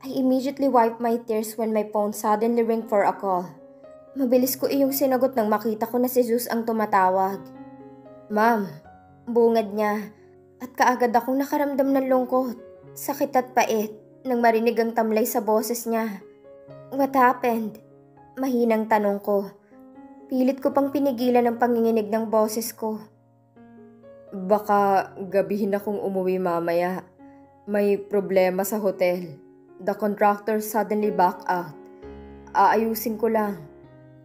I immediately wiped my tears when my phone suddenly rang for a call. Mabilis ko iyong sinagot nang makita ko na si Zeus ang tumatawag. Ma'am, bungad niya. At kaagad akong nakaramdam ng lungkot, sakit at pait nang marinig ang tamlay sa boses niya. What happened? Mahinang tanong ko. Pilit ko pang pinigilan ang panginginig ng boses ko. Baka gabihin akong umuwi mamaya. May problema sa hotel. The contractor suddenly backed out. Aayusin ko lang.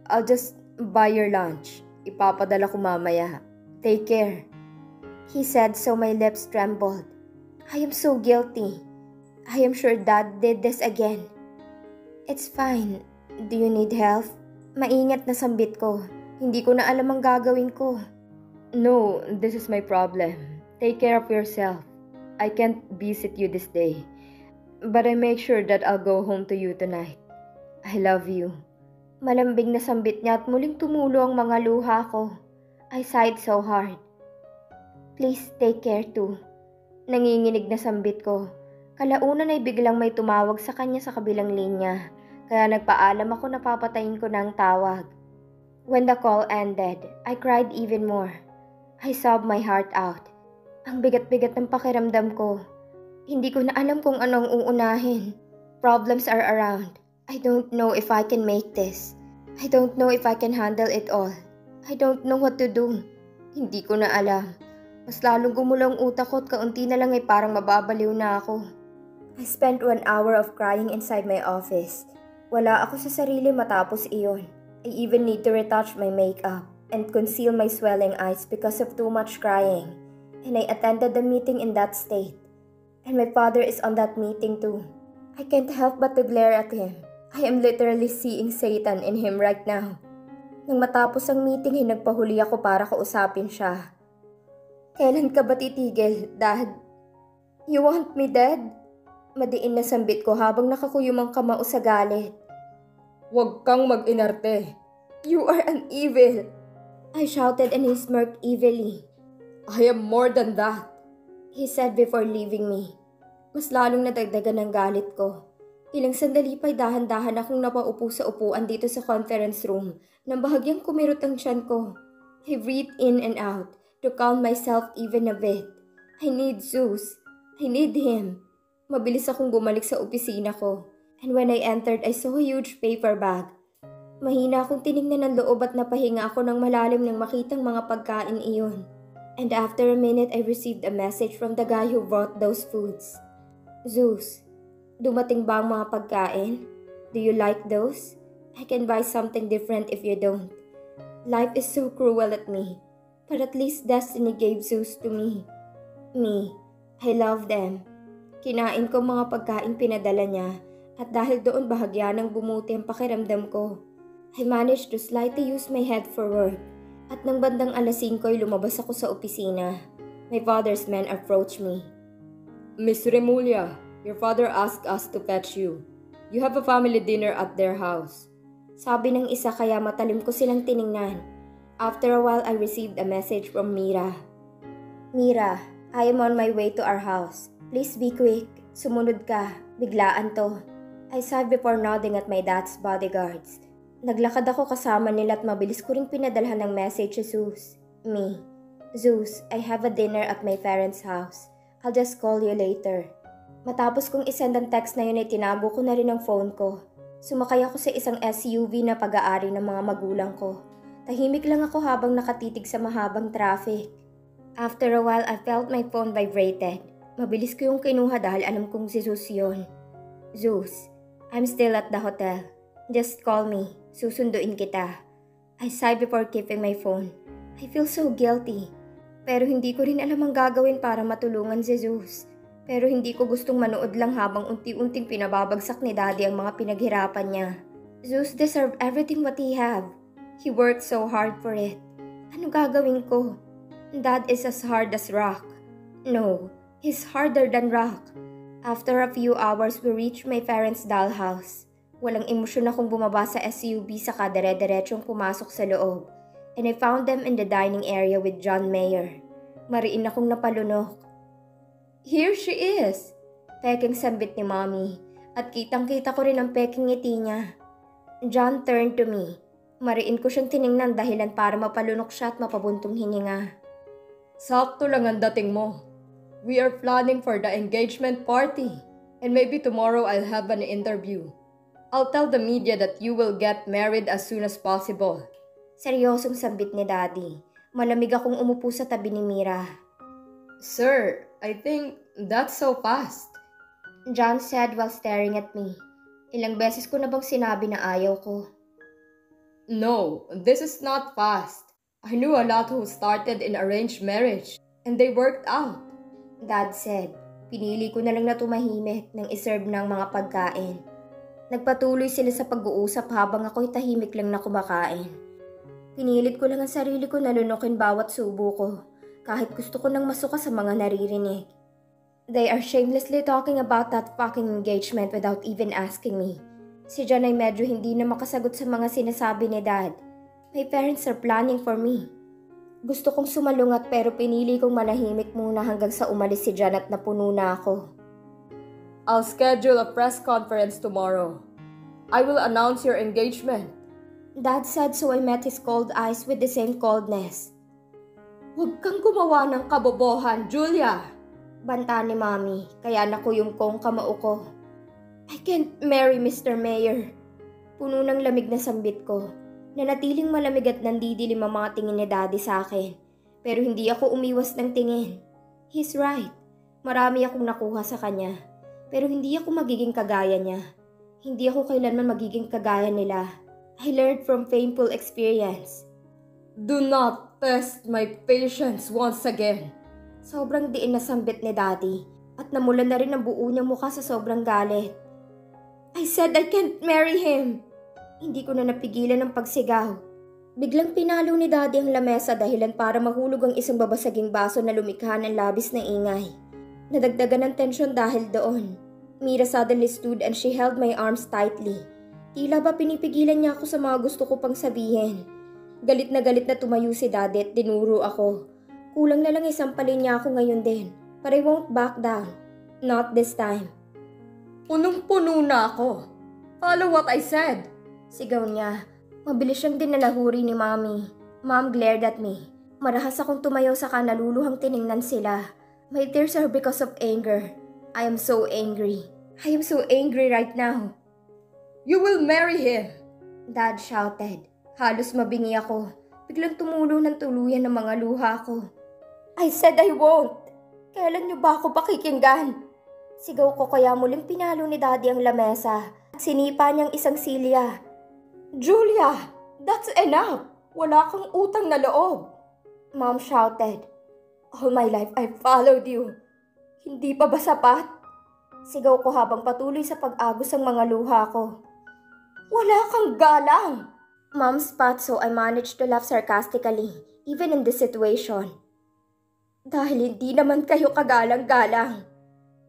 I'll just buy your lunch. Ipapadala ko mamaya. Take care. He said so my lips trembled. I am so guilty. I am sure Dad did this again. It's fine. Do you need help? Maingat na sambit ko. Hindi ko na alam ang gagawin ko. No, this is my problem. Take care of yourself. I can't visit you this day. But I make sure that I'll go home to you tonight. I love you. Malambing na sambit niya at muling tumulo ang mga luha ko. I sighed so hard. Please take care too. Nanginginig na sambit ko. Kalaunan ay biglang may tumawag sa kanya sa kabilang linya. Kaya nagpaalam ako na papatayin ko na ang tawag. When the call ended, I cried even more. I sobbed my heart out. Ang bigat-bigat ng pakiramdam ko. Hindi ko na alam kung anong uunahin. Problems are around. I don't know if I can make this. I don't know if I can handle it all. I don't know what to do. Hindi ko na alam. Mas lalong gumulong utak ko at kaunti na lang ay parang mababaliw na ako. I spent 1 hour of crying inside my office. Wala ako sa sarili matapos iyon. I even need to retouch my makeup and conceal my swelling eyes because of too much crying. And I attended the meeting in that state. And my father is on that meeting too. I can't help but to glare at him. I am literally seeing Satan in him right now. Nang matapos ang meeting ay nagpahuli ako para kausapin siya. Kailan ka ba titigil, Dad? You want me dead? Madiin na sambit ko habang nakakuyom ang kamao sa galit. Huwag kang mag-inarte. You are an evil. I shouted and he smirked evilly. I am more than that, he said before leaving me. Mas lalong nadagdagan ang galit ko. Ilang sandali pa'y dahan-dahan akong napaupo sa upuan dito sa conference room nang bahagyang kumirot ang tiyan ko. I breathed in and out to calm myself even a bit. I need Zeus. I need him. Mabilis akong bumalik sa opisina ko. And when I entered, I saw a huge paper bag. Mahina akong tiningnan ng loob at napahinga ako ng malalim nang makitang mga pagkain iyon. And after a minute, I received a message from the guy who brought those foods. Zeus, dumating ba ang mga pagkain? Do you like those? I can buy something different if you don't. Life is so cruel at me. But at least destiny gave Zeus to me. Me, I love them. Kinain ko mga pagkain pinadala niya. At dahil doon bahagya nang bumuti ang pakiramdam ko. I managed to slightly use my head for work. At nang bandang alas 5 ay lumabas ako sa opisina. My father's men approached me. Miss Remulla, your father asked us to fetch you. You have a family dinner at their house. Sabi ng isa kaya matalim ko silang tiningnan. After a while I received a message from Mira. Mira, I am on my way to our house. Please be quick. Sumunod ka. Biglaan to. I sighed before nodding at my dad's bodyguards. Naglakad ako kasama nila at mabilis ko ring pinadalhan ng message si Zeus. Me. Zeus, I have a dinner at my parents' house. I'll just call you later. Matapos kong isend ang text na yun ay tinago ko na rin ang phone ko. Sumakay ako sa isang SUV na pag-aari ng mga magulang ko. Tahimik lang ako habang nakatitig sa mahabang traffic. After a while, I felt my phone vibrated. Mabilis ko yung kinuha dahil alam kong si Zeus yun. Zeus, I'm still at the hotel. Just call me. Susunduin kita. I sighed before keeping my phone. I feel so guilty. Pero hindi ko rin alam ang gagawin para matulungan si Zeus. Pero hindi ko gustong manood lang habang unti-unting pinababagsak ni Daddy ang mga pinaghirapan niya. Zeus deserved everything what he have. He worked so hard for it. Ano gagawin ko? Dad is as hard as rock. No, he's harder than rock. After a few hours, we reached my parents' dollhouse. Walang emosyon akong bumaba sa SUV saka dire-diretsong pumasok sa loob. And I found them in the dining area with John Mayer. Mariin akong napalunok. Here she is! Peking sambit ni Mommy. At kitang-kita ko rin ang peking ngiti niya. John turned to me. Mariin ko siyang tiningnan dahilan para mapalunok siya at mapabuntong hininga. Sakto lang ang dating mo. We are planning for the engagement party. And maybe tomorrow I'll have an interview. I'll tell the media that you will get married as soon as possible. Seryosong sambit ni Daddy. Malamig akong umupo sa tabi ni Mira. Sir, I think that's so fast. John said while staring at me. Ilang beses ko na bang sinabi na ayaw ko? No, this is not fast. I knew a lot who started in arranged marriage, and they worked out. Dad said. Pinili ko na lang na tumahimik nang iserve ng mga pagkain. Nagpatuloy sila sa pag-uusap habang ako'y tahimik lang na kumakain. Pinilit ko lang ang sarili ko na lunukin bawat subo ko, kahit gusto ko nang masuka sa mga naririnig. They are shamelessly talking about that fucking engagement without even asking me. Si John ay medyo hindi na makasagot sa mga sinasabi ni Dad. My parents are planning for me. Gusto kong sumalungat pero pinili kong manahimik muna hanggang sa umalis si John at napuno na ako. I'll schedule a press conference tomorrow. I will announce your engagement. Dad said so I met his cold eyes with the same coldness. Huwag kang gumawa ng kabobohan, Julia! Banta ni Mommy, kaya nakuyong ko ang kamao ko. I can't marry Mr. Mayor. Puno ng lamig na sambit ko. Nanatiling malamig at nandidilim ang mga tingin ni Daddy sa akin. Pero hindi ako umiwas ng tingin. He's right. Marami akong nakuha sa kanya. Pero hindi ako magiging kagaya niya. Hindi ako kailanman magiging kagaya nila. I learned from painful experience. Do not test my patience once again. Sobrang diin na sambit ni Daddy at namulan na rin ang buo niyang mukha sa sobrang galit. I said I can't marry him. Hindi ko na napigilan ang pagsigaw. Biglang pinalo ni Daddy ang lamesa dahilan para mahulog ang isang babasaging baso na lumikha ng labis na ingay. Nadagdagan ng tensyon dahil doon. Mira suddenly stood and she held my arms tightly. Tila ba pinipigilan niya ako sa mga gusto ko pang sabihin. Galit na tumayo si Daddy at dinuro ako. Kulang na lang isampalin niya ako ngayon din. But I won't back down. Not this time. Punong-puno na ako. Follow what I said. Sigaw niya. Mabilis siyang dinalahuri ni Mommy. Mom glared at me. Marahas akong tumayo sa kanaluluhang tiningnan sila. My tears are because of anger. I am so angry. I am so angry right now. You will marry him! Dad shouted. Halos mabingi ako. Biglang tumulo ng tuluyan ng mga luha ko. I said I won't. Kailan niyo ba ako pakikinggan? Sigaw ko kaya muling pinalo ni Daddy ang lamesa at sinipa niyang isang silya. Julia, that's enough. Wala kang utang na loob. Mom shouted. All my life I followed you. Hindi pa ba sapat? Sigaw ko habang patuloy sa pag-agos ang mga luha ko. Wala kang galang! Mom spat so I managed to laugh sarcastically, even in this situation. Dahil hindi naman kayo kagalang-galang.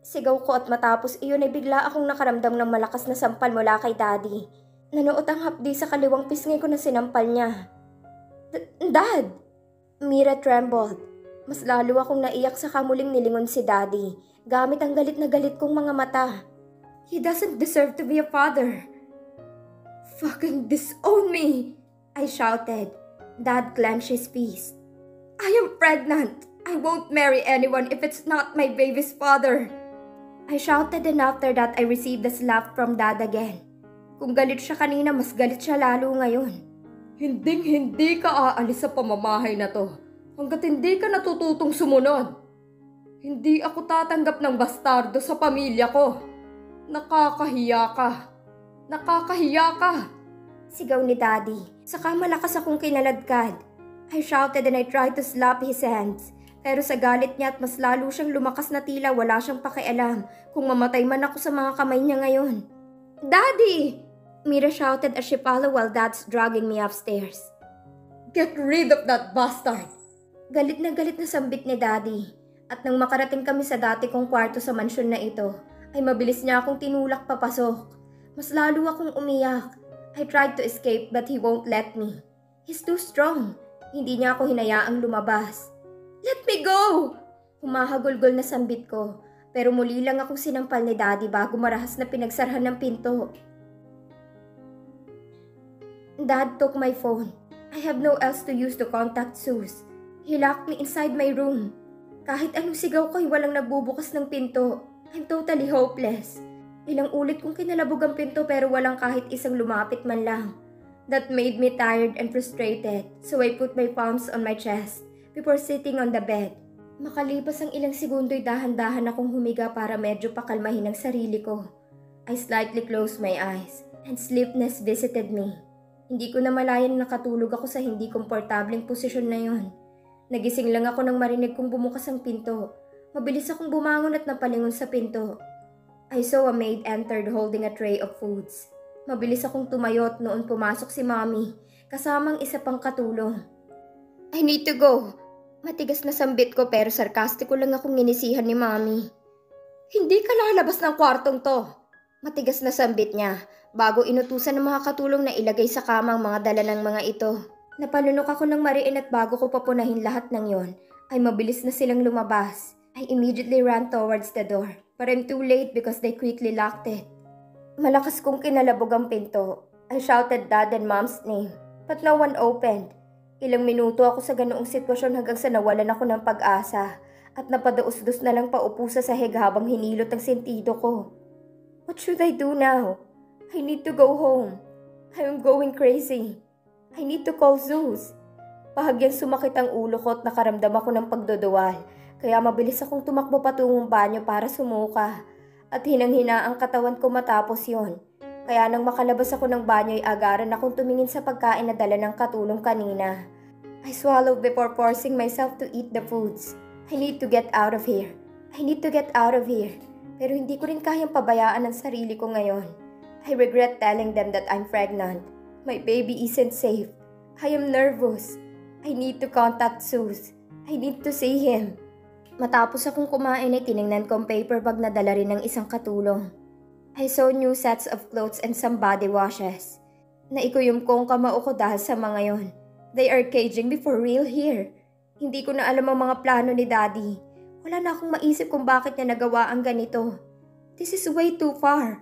Sigaw ko at matapos iyon ay bigla akong nakaramdam ng malakas na sampal mula kay Daddy. Nanuot ang hapdi sa kaliwang pisngi ko na sinampal niya. Dad! Mira trembled. Mas lalo akong naiyak sa kamuling nilingon si Daddy, gamit ang galit na galit kong mga mata. He doesn't deserve to be a father. Fucking disown me! I shouted. Dad clenched his fist. I am pregnant! I won't marry anyone if it's not my baby's father! I shouted and after that I received a slap from Dad again. Kung galit siya kanina, mas galit siya lalo ngayon. Hinding-hindi ka aalis sa pamamahay na to hanggat hindi ka natututong sumunod. Hindi ako tatanggap ng bastardo sa pamilya ko. Nakakahiya ka. Nakakahiya ka. Sigaw ni Daddy. Saka malakas akong kinaladkad. I shouted and I tried to slap his hands. Pero sa galit niya at mas lalo siyang lumakas na tila wala siyang pakialam kung mamatay man ako sa mga kamay niya ngayon. Daddy! Mira shouted as she followed while Dad's dragging me upstairs. Get rid of that bastard! Galit na sambit ni Daddy. At nang makarating kami sa dati kong kwarto sa mansyon na ito, ay mabilis niya akong tinulak papasok. Mas lalo akong umiyak. I tried to escape but he won't let me. He's too strong. Hindi niya ako hinayaang lumabas. Let me go! Humahagulgol na sambit ko. Pero muli lang akong sinampal ni Daddy bago marahas na pinagsarhan ng pinto. Dad took my phone. I have no else to use to contact Zeus. He locked me inside my room. Kahit anong sigaw ko ay walang nagbubukas ng pinto. I'm totally hopeless. Ilang ulit kong kinalabog ang pinto pero walang kahit isang lumapit man lang. That made me tired and frustrated, so I put my palms on my chest before sitting on the bed. Makalipas ang ilang segundo'y dahan-dahan akong humiga para medyo pakalmahin ang sarili ko. I slightly closed my eyes and sleepiness visited me. Hindi ko na malayan nakatulog ako sa hindi komportableng posisyon na yon. Nagising lang ako nang marinig kong bumukas ang pinto. Mabilis akong bumangon at napalingon sa pinto. I saw a maid entered holding a tray of foods. Mabilis akong tumayo at noon pumasok si Mommy, kasamang isa pang katulong. I need to go. Matigas na sambit ko pero sarkastiko lang akong inisihan ni Mommy. Hindi ka lalabas ng kwartong to. Matigas na sambit niya bago inutusan ng mga katulong na ilagay sa kama ang mga dala ng mga ito. Napalunok ako ng mariin at bago ko papunahin lahat ng yon, ay mabilis na silang lumabas. I immediately ran towards the door, but I'm too late because they quickly locked it. Malakas kong kinalabog ang pinto. I shouted Dad and Mom's name, but no one opened. Ilang minuto ako sa ganoong sitwasyon hanggang sa nawalan ako ng pag-asa at napadaus-dus na lang paupo sa sahig habang hinilot ang sentido ko. What should I do now? I need to go home. I'm going crazy. I need to call Zeus. Bahagyang sumakit ang ulo ko at nakaramdam ako ng pagduduwal, kaya mabilis akong tumakbo patungong banyo para sumuka. At hinang-hina ang katawan ko matapos yon. Kaya nang makalabas ako ng banyo ay agaran akong tumingin sa pagkain na dala ng katulong kanina. I swallowed before forcing myself to eat the foods. I need to get out of here. I need to get out of here. Pero hindi ko rin kayang pabayaan ang sarili ko ngayon. I regret telling them that I'm pregnant. My baby isn't safe. I am nervous. I need to contact Zeus. I need to see him. Matapos akong kumain ay tiningnan ko ang paper bag na dala rin ng isang katulong. I saw new sets of clothes and some body washes. Naikuyom ko ang kamao ko dahil sa mga yon. They are caging me for real here. Hindi ko na alam ang mga plano ni Daddy. Wala na akong maisip kung bakit niya nagawa ang ganito. This is way too far.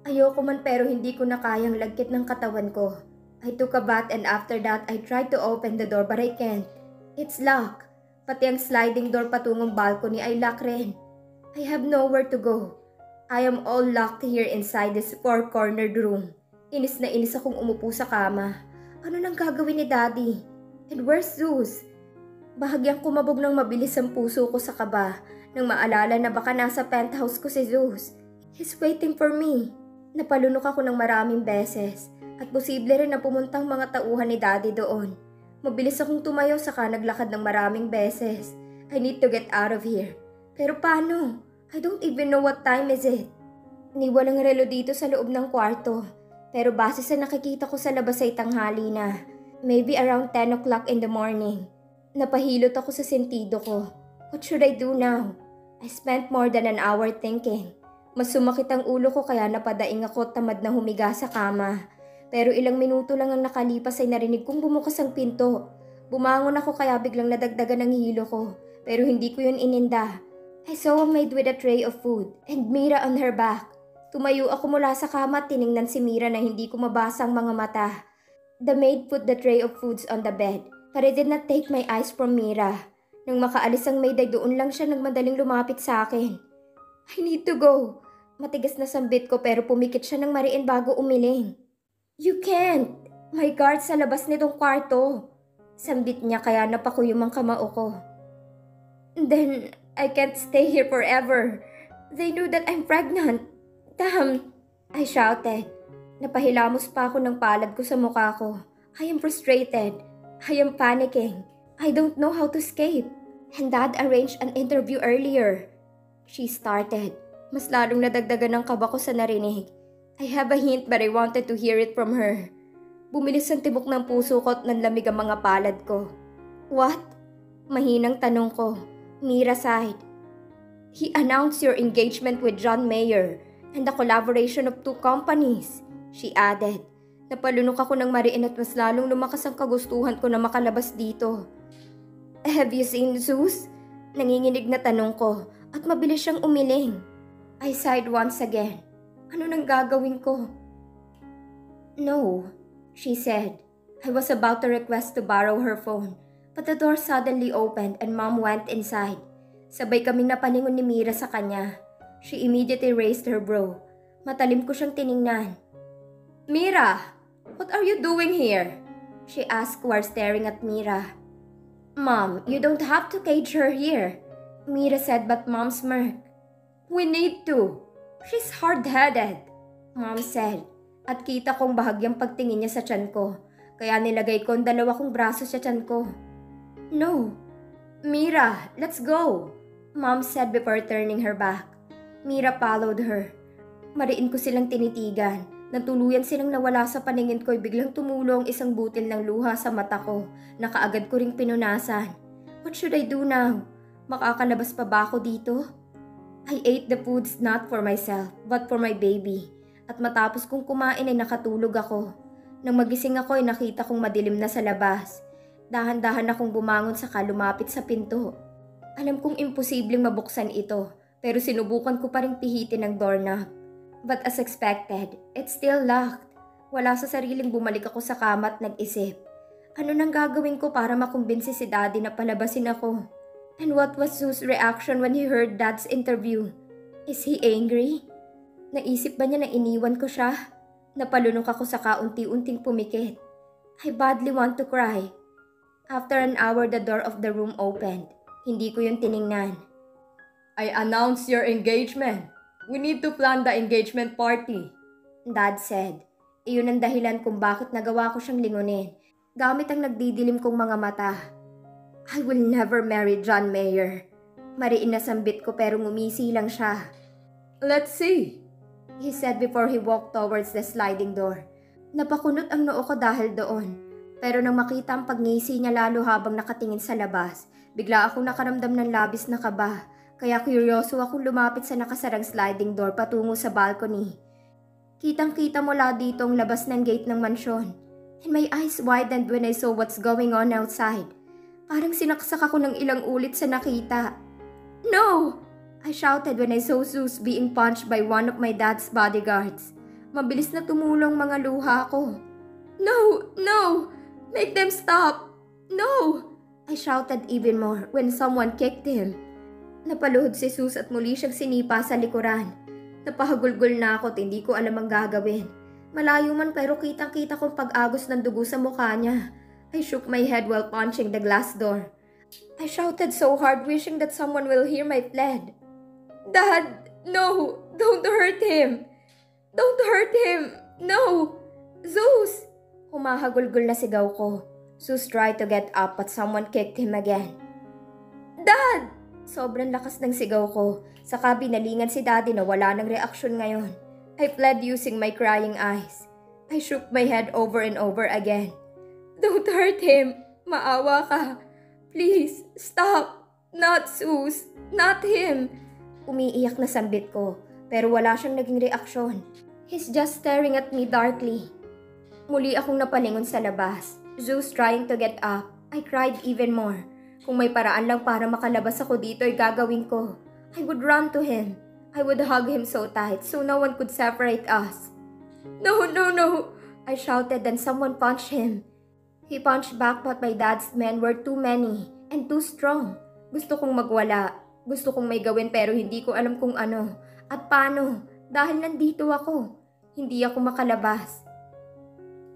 Ayoko man pero hindi ko na kayang lagkit ng katawan ko. I took a bath and after that I tried to open the door but I can't. It's locked. Pati ang sliding door patungong balcony ay lock rin. I have nowhere to go. I am all locked here inside this four-cornered room. Inis na inis akong umupo sa kama. Ano nang gagawin ni Daddy? And where's Zeus? Bahagyang kumabog ng mabilis ang puso ko sa kaba nang maalala na baka nasa penthouse ko si Zeus. He's waiting for me. Napalunok ako ng maraming beses at posible rin na pumuntang mga tauhan ni Daddy doon. Mabilis akong tumayo saka naglakad ng maraming beses. I need to get out of here. Pero paano? I don't even know what time is it. Ni walang relo dito sa loob ng kwarto. Pero base sa nakikita ko sa labas ay tanghali na. Maybe around 10 o'clock in the morning. Napahilot ako sa sentido ko. What should I do now? I spent more than an hour thinking. Mas sumakit ang ulo ko kaya napadaing ako at tamad na humiga sa kama. Pero ilang minuto lang ang nakalipas ay narinig kong bumukas ang pinto. Bumangon ako kaya biglang nadagdagan ang hilo ko. Pero hindi ko yun ininda. I saw a maid with a tray of food and Mira on her back. Tumayo ako mula sa kama at tiningnan si Mira na hindi ko mabasa ang mga mata. The maid put the tray of foods on the bed, but I did not take my eyes from Mira. Nang makaalis ang maid ay doon lang siya nagmadaling lumapit sa akin. I need to go. Matigas na sambit ko pero pumikit siya ng mariin bago umiling. You can't. May guard sa labas nitong kwarto. Sambit niya kaya napakuyom ang kamao ko. Then, I can't stay here forever. They knew that I'm pregnant. Damn! I shouted. Napahilamos pa ako ng palad ko sa mukha ko. I am frustrated. I am panicking. I don't know how to escape. And Dad arranged an interview earlier. She started. Mas lalong nadagdagan ng kaba ko sa narinig. I have a hint but I wanted to hear it from her. Bumilis ang tibok ng puso ko at nanlamig ang mga palad ko. What? Mahinang tanong ko. Mira sighed. He announced your engagement with John Mayer and the collaboration of 2 companies, she added. Napalunok ako ng mariin at mas lalong lumakas ang kagustuhan ko na makalabas dito. Have you seen Zeus? Nanginginig na tanong ko at mabilis siyang umiling. I sighed once again. Ano nang gagawin ko? No, she said. I was about to request to borrow her phone, but the door suddenly opened and Mom went inside. Sabay kaming napalingon ni Mira sa kanya. She immediately raised her brow. Matalim ko siyang tiningnan. Mira, what are you doing here? She asked while staring at Mira. Mom, you don't have to cage her here, Mira said, but Mom smirked. We need to. She's hard-headed, Mom said. At kita kong bahagyang pagtingin niya sa tiyan ko, kaya nilagay ko ang dalawa kong braso sa tiyan ko. No. Mira, let's go, Mom said before turning her back. Mira followed her. Mariin ko silang tinitigan. Natuluyan silang nawala sa paningin ko'y biglang tumulo ang isang butil ng luha sa mata ko na kaagad ko ring pinunasan. What should I do now? Makakalabas pa ba ako dito? I ate the foods not for myself but for my baby. At matapos kong kumain ay nakatulog ako. Nang magising ako ay nakita kong madilim na sa labas. Dahan-dahan akong bumangon saka lumapit sa pinto. Alam kong imposibleng mabuksan ito pero sinubukan ko pa ring pihitin ang doorknob. But as expected, it's still locked. Wala sa sariling bumalik ako sa kama at nag-isip. Ano nang gagawin ko para makumbinsi si Daddy na palabasin ako? And what was Sue's reaction when he heard Dad's interview? Is he angry? Naisip ba niya na iniwan ko siya? Napalunok ako sa kaunti-unting pumikit. I badly want to cry. After an hour, the door of the room opened. Hindi ko yun tiningnan. I announced your engagement. We need to plan the engagement party, Dad said. Iyon ang dahilan kung bakit nagawa ko siyang lingunin, gamit ang nagdidilim kong mga mata. I will never marry John Mayer. Mariin na sambit ko pero ngumisi lang siya. Let's see, he said before he walked towards the sliding door. Napakunot ang noo ko dahil doon. Pero nang makita ang pagngisi niya lalo habang nakatingin sa labas, bigla akong nakaramdam ng labis na kaba. Kaya kuryoso akong lumapit sa nakasarang sliding door patungo sa balcony. Kitang-kita mula dito ang labas ng gate ng mansyon. And my eyes widened when I saw what's going on outside. Parang sinaksak ako ng ilang ulit sa nakita. No! I shouted when I saw Zeus being punched by one of my dad's bodyguards. Mabilis na tumulong mga luha ko. No! No! Make them stop! No! I shouted even more when someone kicked him. Napaluhod si Zeus at muli siyang sinipa sa likuran. Napahagulgol na ako at hindi ko alam ang gagawin. Malayo man pero kitang-kita kong pag-agos ng dugo sa mukha niya. I shook my head while punching the glass door. I shouted so hard wishing that someone will hear my plead. Dad, no! Don't hurt him! Don't hurt him! No! Zeus! Humahagulgol na sigaw ko. Zeus tried to get up but someone kicked him again. Dad! Sobrang lakas ng sigaw ko. Saka binalingan si Daddy na wala ng reaksyon ngayon. I fled using my crying eyes. I shook my head over and over again. Don't hurt him. Maawa ka. Please, stop. Not Zeus. Not him. Umiiyak na sambit ko. Pero wala siyang naging reaksyon. He's just staring at me darkly. Muli akong napalingon sa labas. Zeus trying to get up. I cried even more. Kung may paraan lang para makalabas ako dito ay gagawin ko. I would run to him. I would hug him so tight so no one could separate us. No, no, no! I shouted and someone punched him. He punched back but my dad's men were too many and too strong. Gusto kong magwala. Gusto kong may gawin pero hindi ko alam kung ano. At paano? Dahil nandito ako. Hindi ako makalabas.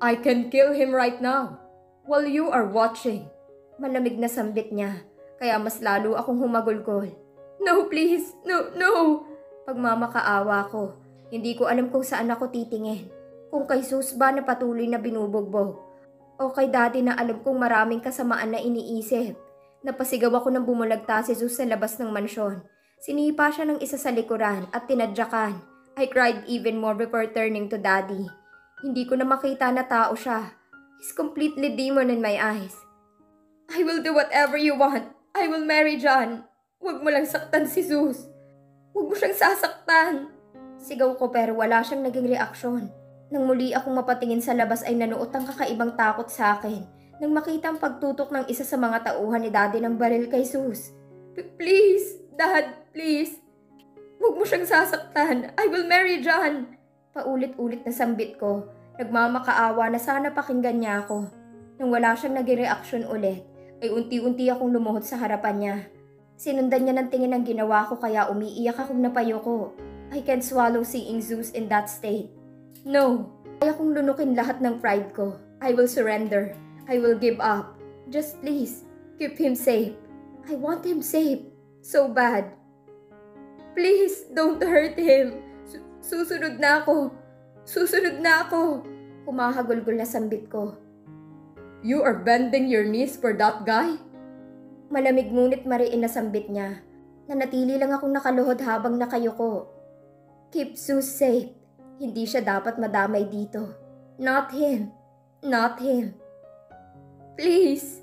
I can kill him right now while you are watching. Malamig na sambit niya, kaya mas lalo akong humagulgol. No, please! No, no! Pagmamakaawa ko, hindi ko alam kung saan ako titingin. Kung kay Zeus ba na patuloy na binubugbog, o kay Daddy na alam kong maraming kasamaan na iniisip. Napasigaw ako nang bumulagta si Zeus sa labas ng mansyon. Sinipa siya ng isa sa likuran at tinadyakan. I cried even more before turning to Daddy. Hindi ko na makita na tao siya. He's completely demon in my eyes. I will do whatever you want. I will marry John. Huwag mo lang saktan si Zeus. Huwag mo siyang sasaktan. Sigaw ko pero wala siyang naging reaksyon. Nang muli akong mapatingin sa labas ay nanuot ang kakaibang takot sa akin. Nang makita ang pagtutok ng isa sa mga tauhan ni Daddy ng baril kay Zeus. Please, Dad, Please, huwag mo siyang sasaktan. I will marry John. Paulit-ulit na sambit ko. Nagmamakaawa na sana pakinggan niya ako. Nang wala siyang naging reaksyon ulit, ay unti-unti akong lumuhod sa harapan niya. Sinundan niya ng tingin ang ginawa ko kaya umiiyak akong napayo ko. I can't swallow seeing Zeus in that state. No, kaya kong lunukin lahat ng pride ko. I will surrender. I will give up. Just please, keep him safe. I want him safe. So bad. Please, don't hurt him. Susunod na ako. Susunod na ako. Humahagulgol na sambit ko. You are bending your knees for that guy? Malamig ngunit mariin na sambit niya. Nanatili lang akong nakaluhod habang nakayuko. Keep Zeus safe. Hindi siya dapat madamay dito. Not him. Not him. Please.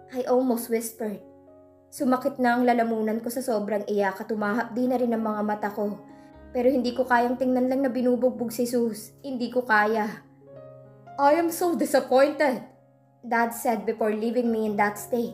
I almost whispered. Sumakit na ang lalamunan ko sa sobrang iyak at tumahap din na rin ang mga mata ko. Pero hindi ko kayang tingnan lang na binubugbog si Zeus. Hindi ko kaya. I am so disappointed, Dad said before leaving me in that state.